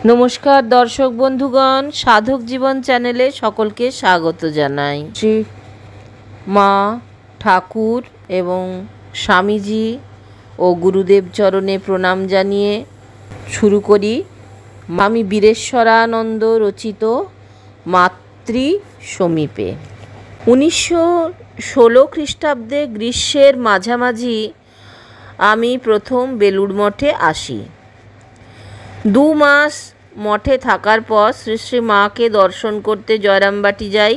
নমস্কার দর্শক বন্ধুগণ, সাধক জীবন চ্যানেলে সকলকে স্বাগত জানাই। শ্রী মা, ঠাকুর এবং স্বামীজি ও গুরুদেব চরণে প্রণাম জানিয়ে শুরু করি স্বামী বীরেশ্বরানন্দ রচিত মাতৃ সমীপে। 1916 খ্রিস্টাব্দে গ্রীষ্মের মাঝামাঝি আমি প্রথম বেলুড় মঠে আসি। 2 মাস মঠে থাকার পর শ্রী শ্রী মাকে দর্শন করতে জয়রামবাটি যাই।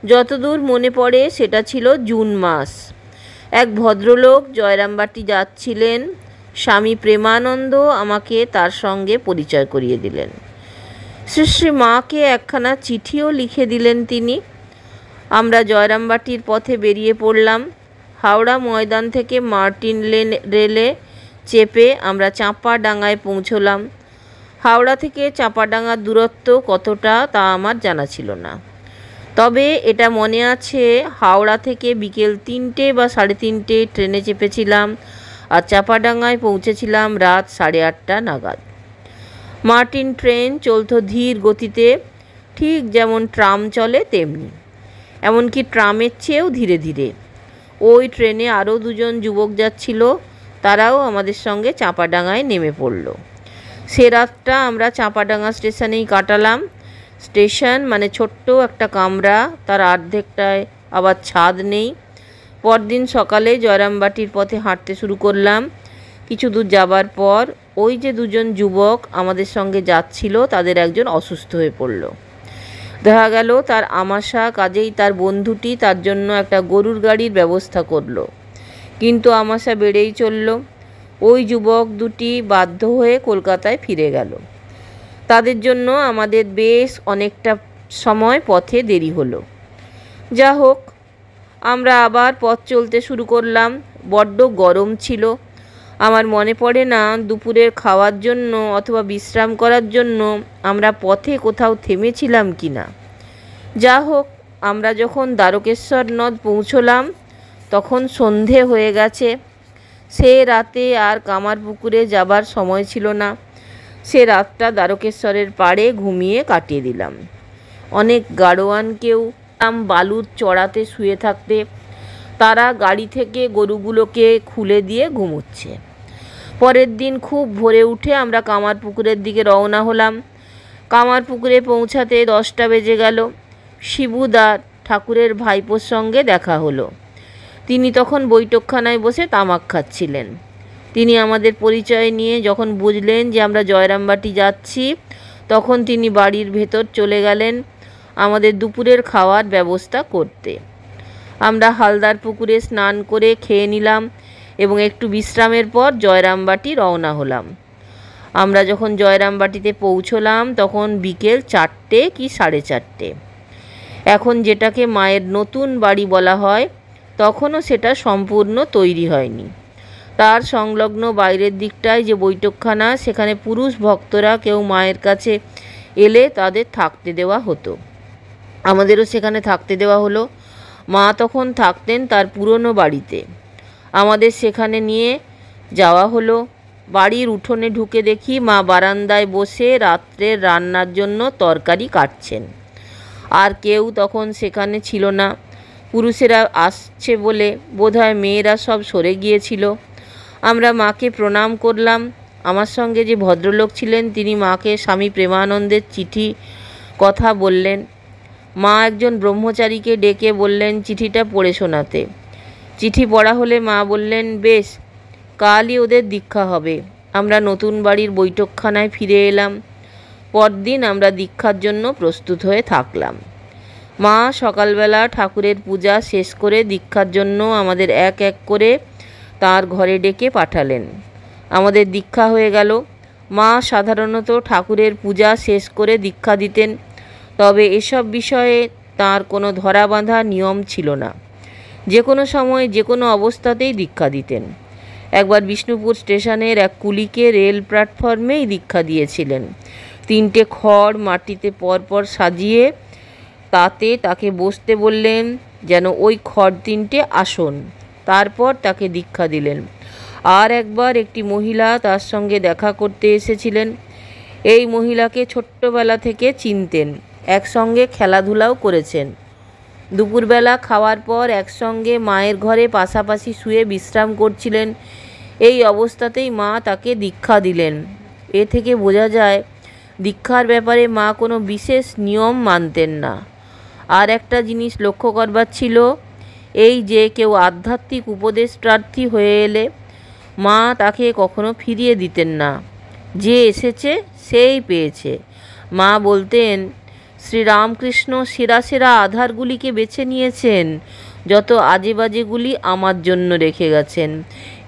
যতদূর মনে পড়ে সেটা ছিল জুন মাস। এক ভদ্রলোক জয়রামবাটি যাচ্ছিলেন। স্বামী প্রেমানন্দ আমাকে তার সঙ্গে পরিচয় করিয়ে দিলেন। শ্রী শ্রী মাকে একখানা চিঠিও লিখে দিলেন তিনি। আমরা জয়রামবাটির পথে বেরিয়ে পড়লাম। হাওড়া ময়দান থেকে মার্টিন রেলে চেপে আমরা চাঁপাডাঙ্গায় পৌঁছলাম। হাওড়া থেকে চাঁপাডাঙ্গার দূরত্ব কতটা তা আমার জানা ছিল না, তবে এটা মনে আছে হাওড়া থেকে বিকেল 3টে বা 3:30 ট্রেনে চেপেছিলাম আর চাঁপাডাঙ্গায় পৌঁছেছিলাম রাত 8:30 নাগাদ। মার্টিন ট্রেন চলত ধীর গতিতে, ঠিক যেমন ট্রাম চলে তেমনি, এমনকি ট্রামের চেয়েও ধীরে ধীরে। ওই ট্রেনে আরও 2জন যুবক যাচ্ছিল, তারাও আমাদের সঙ্গে চাঁপাডাঙ্গায় নেমে পড়ল। সে রাতটা আমরা চাঁপাডাঙ্গা স্টেশনেই কাটালাম। স্টেশন মানে ছোট্ট একটা কামরা, তার অর্ধেকটায় আবার ছাদ নেই। পরদিন সকালে জয়রামবাটির পথে হাঁটতে শুরু করলাম। কিছু দূর যাবার পর ওই যে 2জন যুবক আমাদের সঙ্গে যাচ্ছিল, তাদের একজন অসুস্থ হয়ে পড়ল। দেখা গেল তার আমাশা, কাজেই তার বন্ধুটি তার জন্য একটা গরুর গাড়ির ব্যবস্থা করলো। কিন্তু আমাশা বেড়েই চলল। ওই যুবক দুটি বাধ্য হয়ে কলকাতায় ফিরে গেল। তাদের জন্য আমাদের বেশ অনেকটা সময় পথে দেরি হলো। যা হোক, আমরা আবার পথ চলতে শুরু করলাম। বড্ড গরম ছিল। আমার মনে পড়ে না দুপুরের খাওয়ার জন্য অথবা বিশ্রাম করার জন্য আমরা পথে কোথাও থেমেছিলাম কি না। যা হোক, আমরা যখন দ্বারকেশ্বর নদ পৌঁছলাম তখন সন্ধে হয়ে গেছে। সে রাতে আর কামারপুকুরে যাবার সময় ছিল না। সে রাতটা দ্বারকেশ্বরের পাড়ে ঘুমিয়ে কাটিয়ে দিলাম। অনেক গাড়োয়ানকেও বালুর চড়াতে শুয়ে থাকতে, তারা গাড়ি থেকে গরুগুলোকে খুলে দিয়ে ঘুমোচ্ছে। পরের দিন খুব ভোরে উঠে আমরা কামারপুকুরের দিকে রওনা হলাম। কামারপুকুরে পৌঁছাতে 10টা বেজে গেল। শিবুদার ঠাকুরের ভাইপোর সঙ্গে দেখা হলো। তিনি তখন বৈঠকখানায় বসে তামাক খাচ্ছিলেন। তিনি আমাদের পরিচয় নিয়ে যখন বুঝলেন যে আমরা জয়রামবাটি যাচ্ছি, তখন তিনি বাড়ির ভেতর চলে গেলেন আমাদের দুপুরের খাওয়ার ব্যবস্থা করতে। আমরা হালদার পুকুরে স্নান করে খেয়ে নিলাম এবং একটু বিশ্রামের পর জয়রামবাটি রওনা হলাম। আমরা যখন জয়রামবাটিতে পৌঁছলাম তখন বিকেল 4টে কি 4:30। এখন যেটাকে মায়ের নতুন বাড়ি বলা হয়, তখনও সেটা সম্পূর্ণ তৈরি হয়নি। তার সংলগ্ন বাইরের দিকটায় যে বৈঠকখানা, সেখানে পুরুষ ভক্তরা কেউ মায়ের কাছে এলে তাদের থাকতে দেওয়া হতো। আমাদেরও সেখানে থাকতে দেওয়া হলো। মা তখন থাকতেন তার পুরনো বাড়িতে। আমাদের সেখানে নিয়ে যাওয়া হলো। বাড়ির উঠোনে ঢুকে দেখি মা বারান্দায় বসে রাত্রের রান্নার জন্য তরকারি কাটছেন। আর কেউ তখন সেখানে ছিল না। পুরুষেরা আসছে বলে বোধহয় মেয়েরা সব সরে গিয়েছিল। আমরা মাকে প্রণাম করলাম। আমার সঙ্গে যে ভদ্রলোক ছিলেন তিনি মাকে স্বামী প্রেমানন্দের চিঠি কথা বললেন। মা একজন ব্রহ্মচারীকে ডেকে বললেন চিঠিটা পড়ে শোনাতে। চিঠি পড়া হলে মা বললেন, বেশ, কালই ওদের দীক্ষা হবে। আমরা নতুন বাড়ির বৈঠকখানায় ফিরে এলাম। পরদিন আমরা দীক্ষার জন্য প্রস্তুত হয়ে থাকলাম। মা সকালবেলা ঠাকুরের পূজা শেষ করে দীক্ষার জন্য আমাদের এক এক করে তার ঘরে ডেকে পাঠালেন। আমাদের দীক্ষা হয়ে গেল। মা সাধারণত ঠাকুরের পূজা শেষ করে দীক্ষা দিতেন, তবে এসব বিষয়ে তার কোনো ধরা বাঁধা নিয়ম ছিল না। যে কোনো সময় যে কোনো অবস্থাতেই দীক্ষা দিতেন। একবার বিষ্ণুপুর স্টেশনের এক কুলিকে রেল প্ল্যাটফর্মেই দীক্ষা দিয়েছিলেন। 3টে খড় মাটিতে পরপর সাজিয়ে তাতে তাকে বসতে বললেন, যেন ওই খড় 3টে আসন। তারপর তাকে দীক্ষা দিলেন। আর একবার একটি মহিলা তার সঙ্গে দেখা করতে এসেছিলেন। এই মহিলাকে ছোট্টবেলা থেকে চিনতেন, একসঙ্গে খেলাধুলাও করেছেন। দুপুরবেলা খাওয়ার পর একসঙ্গে মায়ের ঘরে পাশাপাশি শুয়ে বিশ্রাম করছিলেন। এই অবস্থাতেই মা তাকে দীক্ষা দিলেন। এ থেকে বোঝা যায় দীক্ষার ব্যাপারে মা কোনো বিশেষ নিয়ম মানতেন না। আর একটা জিনিস লক্ষ্য করবার ছিল, এই যে কেউ আধ্যাত্মিক উপদেশ প্রার্থী হয়ে এলে মা তাকে কখনো ফিরিয়ে দিতেন না। যে এসেছে সেই পেয়েছে। মা বলতেন, শ্রীরামকৃষ্ণ সেরা সেরা আধারগুলিকে বেছে নিয়েছেন, যত আজে বাজেগুলি আমার জন্য রেখে গেছেন,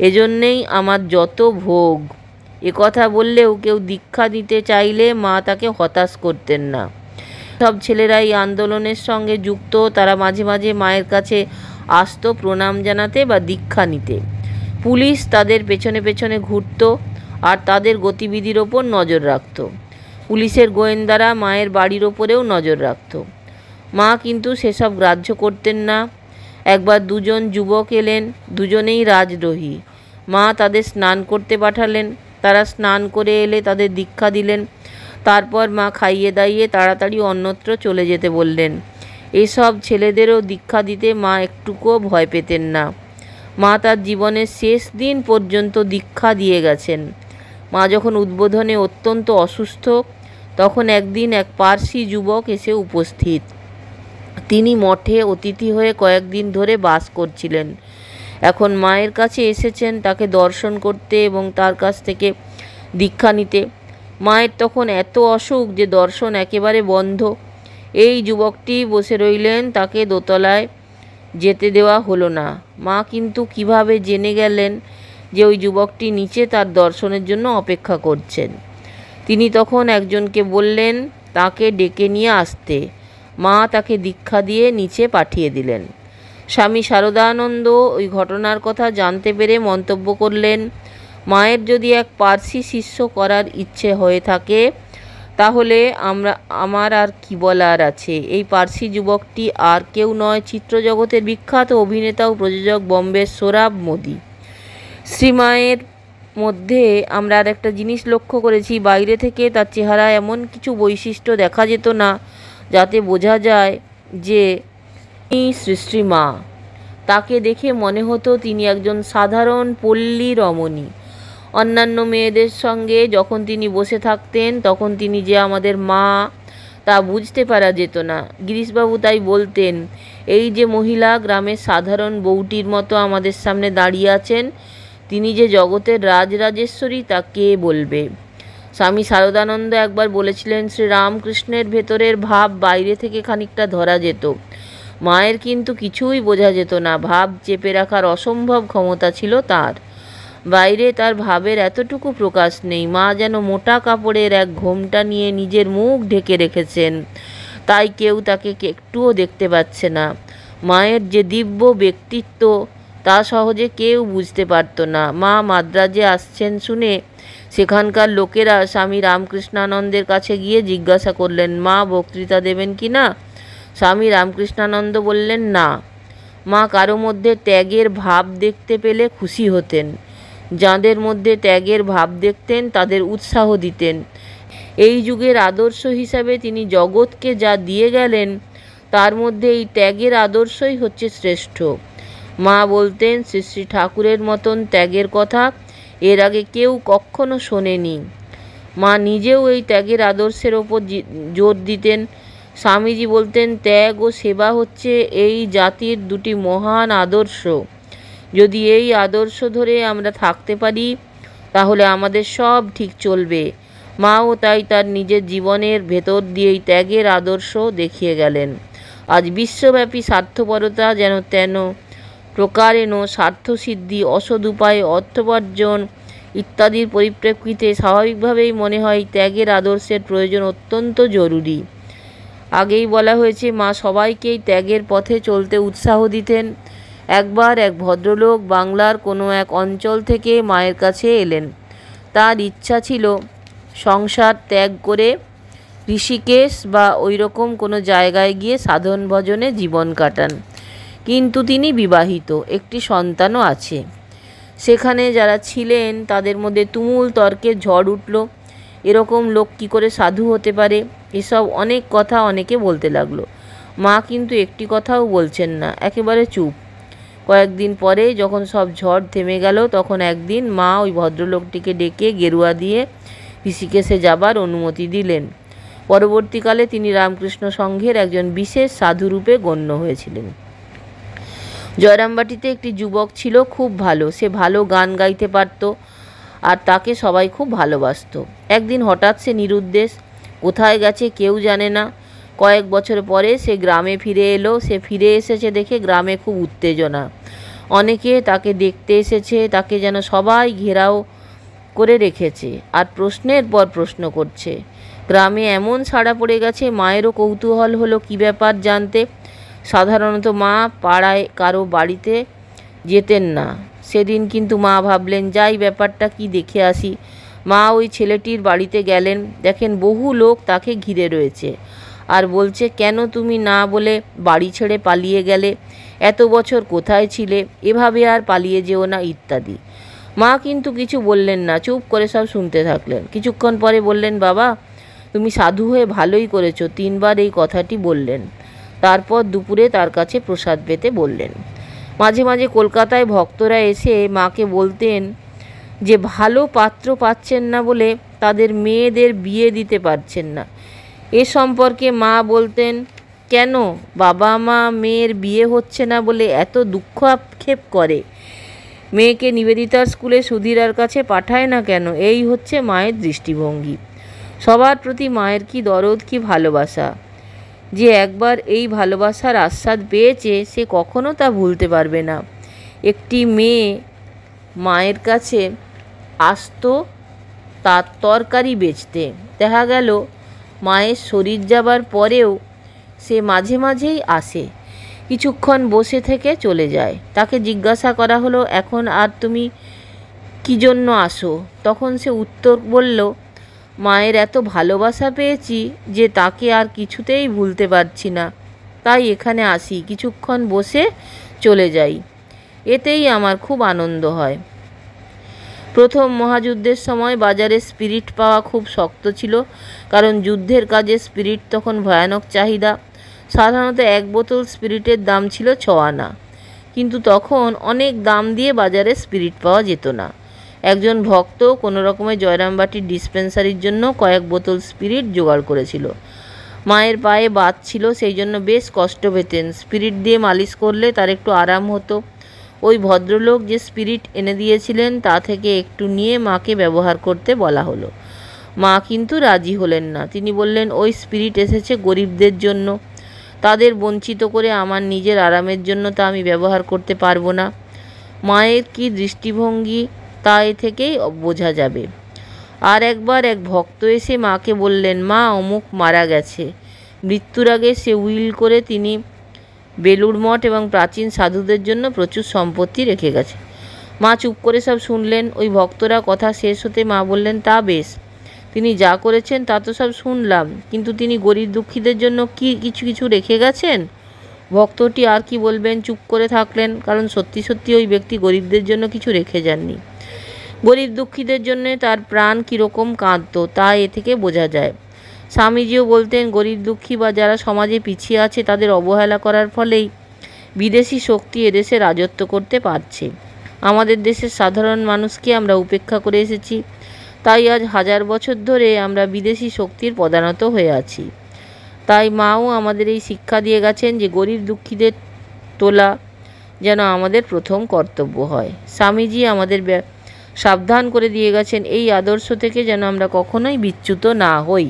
এজন্যেই আমার যত ভোগ। কথা বললেও কেউ দীক্ষা দিতে চাইলে মা তাকে হতাশ করতেন না। সব ছেলেরাই আন্দোলনের সঙ্গে যুক্ত, তারা মাঝে মাঝে মায়ের কাছে আসতো প্রণাম জানাতে বা দীক্ষা নিতে। পুলিশ তাদের পেছনে পেছনে ঘুরত আর তাদের গতিবিধির ওপর নজর রাখত। পুলিশের গোয়েন্দারা মায়ের বাড়ির ওপরেও নজর রাখত। মা কিন্তু সেসব গ্রাহ্য করতেন না। একবার দুজন যুবক এলেন, দুজনেই রাজদ্রোহী। মা তাদের স্নান করতে পাঠালেন। তারা স্নান করে এলে তাদের দীক্ষা দিলেন। তারপর মা খাইয়ে দাইয়ে তাড়াতাড়ি অন্যত্র চলে যেতে বললেন। এসব ছেলেদেরও দীক্ষা দিতে মা একটুকুও ভয় পেতেন না। মা তার জীবনের শেষ দিন পর্যন্ত দীক্ষা দিয়ে গেছেন। মা যখন উদ্বোধনে অত্যন্ত অসুস্থ, তখন একদিন এক পার্সি যুবক এসে উপস্থিত। তিনি মঠে অতিথি হয়ে কয়েকদিন ধরে বাস করছিলেন। এখন মায়ের কাছে এসেছেন তাকে দর্শন করতে এবং তার কাছ থেকে দীক্ষা নিতে। মায়ের তখন এত অসুখ যে দর্শন একেবারে বন্ধ। এই যুবকটি বসে রইলেন, তাকে দোতলায় যেতে দেওয়া হলো না। মা কিন্তু কিভাবে জেনে গেলেন যে ওই যুবকটি নিচে তার দর্শনের জন্য অপেক্ষা করছেন? তিনি তখন একজনকে বললেন তাকে ডেকে নিয়ে আসতে। মা তাকে দীক্ষা দিয়ে নিচে পাঠিয়ে দিলেন। স্বামী শারদানন্দ ওই ঘটনার কথা জানতে পেরে মন্তব্য করলেন, মায়ের যদি এক পার্সি শিষ্য করার ইচ্ছে হয়ে থাকে তাহলে আমার আর কি বলার আছে। এই পার্সি যুবকটি আর কেউ নয়, চিত্রজগতের বিখ্যাত অভিনেতা ও প্রযোজক বম্বের সোহরাব মোদি। শ্রীমায়ের মধ্যে আমরা আর একটা জিনিস লক্ষ্য করেছি, বাইরে থেকে তার চেহারা এমন কিছু বৈশিষ্ট্য দেখা যেত না যাতে বোঝা যায় যে তিনি শ্রী মা। তাকে দেখে মনে হতো তিনি একজন সাধারণ পল্লী রমণী। অন্যান্য মেয়েদের সঙ্গে যখন তিনি বসে থাকতেন তখন তিনি যে আমাদের মা তা বুঝতে পারা যেত না। গিরিশবাবু তাই বলতেন, এই যে মহিলা গ্রামের সাধারণ বউটির মতো আমাদের সামনে দাঁড়িয়ে আছেন, তিনি যে জগতের রাজরাজেশ্বরী তা কে বলবে? স্বামী শারদানন্দ একবার বলেছিলেন, শ্রীরামকৃষ্ণের ভেতরের ভাব বাইরে থেকে খানিকটা ধরা যেত, মায়ের কিন্তু কিছুই বোঝা যেত না। ভাব চেপে রাখার অসম্ভব ক্ষমতা ছিল তার। বাইরে তার ভাবের এতটুকু প্রকাশ নেই। মা যেন মোটা কাপড়ের এক ঘোমটা নিয়ে নিজের মুখ ঢেকে রেখেছেন, তাই কেউ তাকে একটুও দেখতে পাচ্ছে না। মায়ের যে দিব্য ব্যক্তিত্ব তা সহজে কেউ বুঝতে পারত না। মা মাদ্রাজে আসছেন শুনে সেখানকার লোকেরা স্বামী রামকৃষ্ণানন্দের কাছে গিয়ে জিজ্ঞাসা করলেন, মা বক্তৃতা দেবেন কি না? স্বামী রামকৃষ্ণানন্দ বললেন, না। মা কারো মধ্যে ত্যাগের ভাব দেখতে পেলে খুশি হতেন। যাঁদের মধ্যে ত্যাগের ভাব দেখতেন তাদের উৎসাহ দিতেন। এই যুগের আদর্শ হিসাবে তিনি জগৎকে যা দিয়ে গেলেন তার মধ্যে এই ত্যাগের আদর্শই হচ্ছে শ্রেষ্ঠ। মা বলতেন, শ্রী শ্রী ঠাকুরের মতন ত্যাগের কথা এর আগে কেউ কখনো শোনেনি। মা নিজেও এই ত্যাগের আদর্শের ওপর জোর দিতেন। স্বামীজি বলতেন, ত্যাগ ও সেবা হচ্ছে এই জাতির দুটি মহান আদর্শ। যদি এই আদর্শ ধরে আমরা থাকতে পারি তাহলে আমাদের সব ঠিক চলবে। মাও তাই তার নিজের জীবনের ভেতর দিয়েই ত্যাগের আদর্শ দেখিয়ে গেলেন। আজ বিশ্বব্যাপী স্বার্থপরতা যেন তেন প্রকারেণ স্বার্থসিদ্ধি, অসৎ উপায়ে অর্থোপার্জন ইত্যাদির পরিপ্রেক্ষিতে স্বাভাবিকভাবেই মনে হয় ত্যাগের আদর্শের প্রয়োজন অত্যন্ত জরুরি। আগেই বলা হয়েছে, মা সবাইকেই ত্যাগের পথে চলতে উৎসাহ দিতেন। একবার এক ভদ্রলোক বাংলার কোনো এক অঞ্চল থেকে মায়ের কাছে এলেন। তার ইচ্ছা ছিল সংসার ত্যাগ করে ঋষিকেশ বা ওই রকম কোনো জায়গায় গিয়ে সাধন ভজনে জীবন কাটান। কিন্তু তিনি বিবাহিত, একটি সন্তানও আছে। সেখানে যারা ছিলেন তাদের মধ্যে তুমুল তর্কের ঝড় উঠল। এরকম লোক কী করে সাধু হতে পারে? এসব অনেক কথা অনেকে বলতে লাগলো। মা কিন্তু একটি কথাও বলছেন না, একেবারে চুপ। কয়েকদিন পরে যখন সব ঝড় থেমে গেল, তখন একদিন মা ওই ভদ্রলোকটিকে ডেকে গেরুয়া দিয়ে ঋষিকেশে যাবার অনুমতি দিলেন। পরবর্তীকালে তিনি রামকৃষ্ণ সংঘের একজন বিশেষ সাধুরূপে গণ্য হয়েছিলেন। জয়রামবাটিতে একটি যুবক ছিল, খুব ভালো। সে ভালো গান গাইতে পারত আর তাকে সবাই খুব ভালোবাসত। একদিন হঠাৎ সে নিরুদ্দেশ, কোথায় গেছে কেউ জানে না। কয়েক বছর পরে সে গ্রামে ফিরে এলো। সে ফিরে এসেছে দেখে গ্রামে খুব উত্তেজনা। অনেকে তাকে দেখতে এসেছে, তাকে যেন সবাই ঘেরাও করে রেখেছে আর প্রশ্নের পর প্রশ্ন করছে। গ্রামে এমন সাড়া পড়ে গেছে, মায়েরও কৌতূহল হলো কী ব্যাপার জানতে। সাধারণত মা পাড়ায় কারো বাড়িতে যেতেন না। সেদিন কিন্তু মা ভাবলেন, যাই ব্যাপারটা কি দেখে আসি। মা ওই ছেলেটির বাড়িতে গেলেন। দেখেন বহু লোক তাকে ঘিরে রয়েছে আর বলছে, কেন তুমি না বলে বাড়ি ছেড়ে পালিয়ে গেলে? এত বছর কোথায় ছিলে? এভাবে আর পালিয়ে যেও না ইত্যাদি। মা কিন্তু কিছু বললেন না, চুপ করে সব শুনতে থাকলেন। কিছুক্ষণ পরে বললেন, বাবা তুমি সাধু হয়ে ভালোই করেছো। 3 বার এই কথাটি বললেন। তারপর দুপুরে তার কাছে প্রসাদ পেতে বললেন। মাঝে মাঝে কলকাতায় ভক্তরা এসে মাকে বলতেন যে ভালো পাত্র পাচ্ছেন না বলে তাদের মেয়েদের বিয়ে দিতে পারছেন না। এ সম্পর্কে মা বলতেন, কেন বাবা মা মেয়ের বিয়ে হচ্ছে না বলে এত দুঃখ আক্ষেপ করে? মেয়েকে নিবেদিতার স্কুলে সুধীরার কাছে পাঠায় না কেন? এই হচ্ছে মায়ের দৃষ্টিভঙ্গি। সবার প্রতি মায়ের কি দরদ, কি ভালোবাসা। যে একবার এই ভালোবাসার আস্বাদ পেয়েছে সে কখনো তা ভুলতে পারবে না। একটি মেয়ে মায়ের কাছে আসতো তার তরকারি বেচতে। দেখা গেল মায়ের শরীর যাবার পরেও সে মাঝে মাঝেই আসে, কিছুক্ষণ বসে থেকে চলে যায়। তাকে জিজ্ঞাসা করা হলো, এখন আর তুমি কী জন্য আসো? তখন সে উত্তর বলল, মায়ের এত ভালোবাসা পেয়েছি যে তাকে আর কিছুতেই ভুলতে পারছি না, তাই এখানে আসি, কিছুক্ষণ বসে চলে যাই। এতেই আমার খুব আনন্দ হয়। প্রথম মহাযুদ্ধের সময় বাজারে স্পিরিট পাওয়া খুব শক্ত ছিল, কারণ যুদ্ধের কাজে স্পিরিট তখন ভয়ানক চাহিদা। সাধারণত 1 বোতল স্পিরিটের দাম ছিল 6 আনা, কিন্তু তখন অনেক দাম দিয়ে বাজারে স্পিরিট পাওয়া যেত না। একজন ভক্ত কোনো রকমে জয়রামবাটির ডিসপেন্সারির জন্য কয়েক বোতল স্পিরিট জোগাড় করেছিল। মায়ের পায়ে বাত ছিল, সেই জন্য বেশ কষ্ট পেতেন। স্পিরিট দিয়ে মালিশ করলে তার একটু আরাম হতো। ওই ভদ্রলোক যে স্পিরিট এনে দিয়েছিলেন তা থেকে একটু নিয়ে মাকে ব্যবহার করতে বলা হলো। মা কিন্তু রাজি হলেন না। তিনি বললেন, ওই স্পিরিট এসেছে গরিবদের জন্য, তাদের বঞ্চিত করে আমার নিজের আরামের জন্য তা আমি ব্যবহার করতে পারবো না। মায়ের কি দৃষ্টিভঙ্গি তা এ থেকেই বোঝা যাবে। আর একবার এক ভক্ত এসে মাকে বললেন, মা অমুক মারা গেছে। মৃত্যুর আগে সে উইল করে তিনি বেলুড় মঠ এবং প্রাচীন সাধুদের জন্য প্রচুর সম্পত্তি রেখে গেছে। মা চুপ করে সব শুনলেন। ওই ভক্তরা কথা শেষ হতে মা বললেন, তা বেশ, তিনি যা করেছেন তা তো সব শুনলাম, কিন্তু তিনি গরিব দুঃখীদের জন্য কি কিছু রেখে গেছেন? ভক্তটি আর কি বলবেন, চুপ করে থাকলেন, কারণ সত্যি সত্যি ওই ব্যক্তি গরিবদের জন্য কিছু রেখে যাননি। গরিব দুঃখীদের জন্য তার প্রাণ কীরকম কাঁদত তা এ থেকে বোঝা যায়। স্বামীজিও বলতেন, গরিব দুঃখী বা যারা সমাজে পিছিয়ে আছে তাদের অবহেলা করার ফলেই বিদেশি শক্তি এদেশে রাজত্ব করতে পারছে। আমাদের দেশের সাধারণ মানুষকে আমরা উপেক্ষা করে এসেছি, তাই আজ 1000 বছর ধরে আমরা বিদেশি শক্তির পদানত হয়ে আছি। তাই মাও আমাদের এই শিক্ষা দিয়ে গেছেন যে গরিব দুঃখীদের তোলা যেন আমাদের প্রথম কর্তব্য হয়। স্বামীজি আমাদের সাবধান করে দিয়ে গেছেন এই আদর্শ থেকে যেন আমরা কখনোই বিচ্যুত না হই।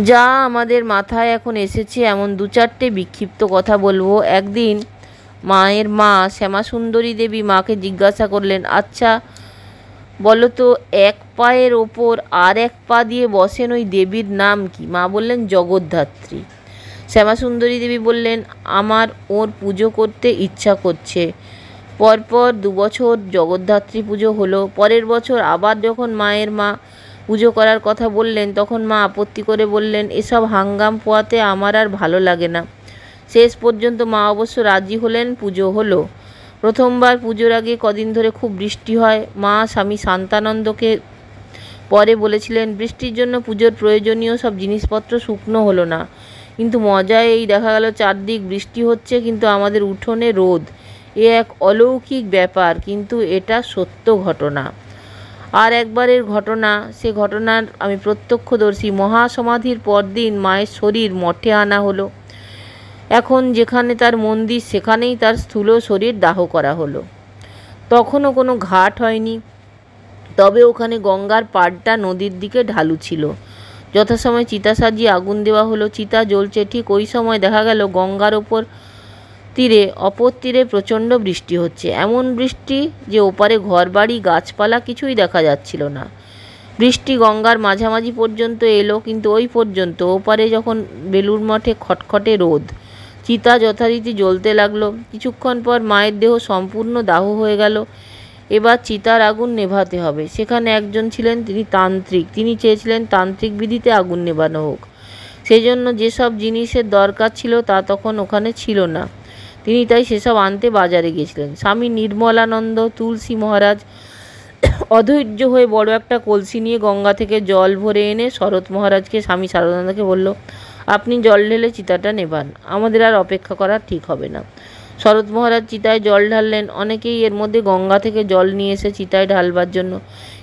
যা আমাদের মাথায় এখন এসেছে এমন 2-4টে বিক্ষিপ্ত কথা বলবো। একদিন মায়ের মা শ্যামাসুন্দরী দেবী মাকে জিজ্ঞাসা করলেন, আচ্ছা বলো তো, এক পায়ের ওপর আর এক পা দিয়ে বসেন ওই দেবীর নাম কি? মা বললেন, জগদ্ধাত্রী। শ্যামাসুন্দরী দেবী বললেন, আমার ওর পুজো করতে ইচ্ছা করছে। পরপর 2 বছর জগদ্ধাত্রী পুজো হলো। পরের বছর আবার যখন মায়ের মা পুজো করার কথা বললেন, তখন মা আপত্তি করে বললেন, এসব হাঙ্গাম পোয়াতে আমার আর ভালো লাগে না। শেষ পর্যন্ত মা অবশ্য রাজি হলেন, পুজো হলো। প্রথমবার পুজোর আগে কদিন ধরে খুব বৃষ্টি হয়। মা স্বামী শান্তানন্দকে পরে বলেছিলেন, বৃষ্টির জন্য পুজোর প্রয়োজনীয় সব জিনিসপত্র শুকনো হলো না, কিন্তু মজা এই দেখা গেল চারদিক বৃষ্টি হচ্ছে কিন্তু আমাদের উঠোনে রোদ। এ এক অলৌকিক ব্যাপার, কিন্তু এটা সত্য ঘটনা। আর একবারের ঘটনা, সে ঘটনার আমি প্রত্যক্ষদর্শী। মহাসমাধির পরদিন মায়ের শরীর মঠে আনা হলো। এখন যেখানে তার মন্দির সেখানেই তার স্থূল শরীর দাহ করা হলো। তখনও কোনো ঘাট হয়নি, তবে ওখানে গঙ্গার পাড়টা নদীর দিকে ঢালু ছিল। যথাসময় চিতা সাজিয়ে আগুন দেওয়া হলো। চিতা জ্বলছে, ঠিক ওই সময় দেখা গেল গঙ্গার অপর তীরে প্রচণ্ড বৃষ্টি হচ্ছে। এমন বৃষ্টি যে ওপারে ঘরবাড়ি গাছপালা কিছুই দেখা যাচ্ছিল না। বৃষ্টি গঙ্গার মাঝামাঝি পর্যন্ত এলো, কিন্তু ওই পর্যন্ত। ওপারে যখন বেলুড় মঠে খটখটে রোদ। চিতা যথারীতি জ্বলতে লাগলো। কিছুক্ষণ পর মায়ের দেহ সম্পূর্ণ দাহ হয়ে গেল। এবার চিতার আগুন নেভাতে হবে। সেখানে একজন ছিলেন, তিনি তান্ত্রিক। তিনি চেয়েছিলেন তান্ত্রিক বিধিতে আগুন নেভানো হোক। সেই জন্য যেসব জিনিসের দরকার ছিল তা তখন ওখানে ছিল না। তিনি তাই সেসব আনতে বাজারে গিয়েছিলেন। স্বামী নির্মলানন্দ, তুলসী মহারাজ অধৈর্য হয়ে বড় একটা কলসি নিয়ে গঙ্গা থেকে জল ভরে এনে শরৎ মহারাজকে, স্বামী শারদানন্দকে বলল, আপনি জল ঢেলে চিতাটা নেভান, আমাদের আর অপেক্ষা করা ঠিক হবে না। শরৎ মহারাজ চিতায় জল ঢাললেন। অনেকেই এর মধ্যে গঙ্গা থেকে জল নিয়ে এসে চিতায় ঢালবার জন্য,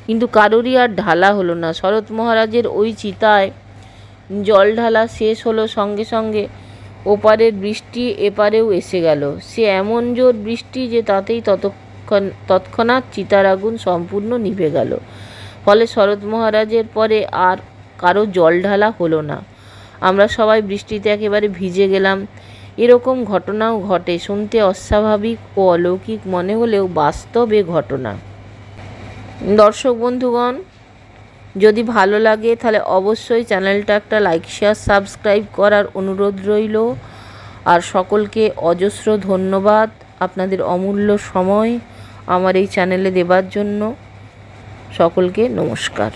কিন্তু কারোরই আর ঢালা হলো না। শরৎ মহারাজের ওই চিতায় জল ঢালা শেষ হলো সঙ্গে সঙ্গে ওপারের বৃষ্টি এপারেও এসে গেল। সে এমন জোর বৃষ্টি যে তাতেই তৎক্ষণাৎ চিতার আগুন সম্পূর্ণ নিভে গেল। ফলে শরৎ মহারাজের পরে আর কারো জল ঢালা হলো না। আমরা সবাই বৃষ্টিতে একেবারে ভিজে গেলাম। এরকম ঘটনাও ঘটে। শুনতে অস্বাভাবিক ও অলৌকিক মনে হলেও বাস্তবে ঘটনা। দর্শক বন্ধুগণ, যদি ভালো লাগে তাহলে অবশ্যই চ্যানেলটা একটা লাইক, শেয়ার, সাবস্ক্রাইব করার অনুরোধ রইল। আর সকলকে অজস্র ধন্যবাদ আপনাদের অমূল্য সময় আমার এই চ্যানেলে দেবার জন্য। সকলকে নমস্কার।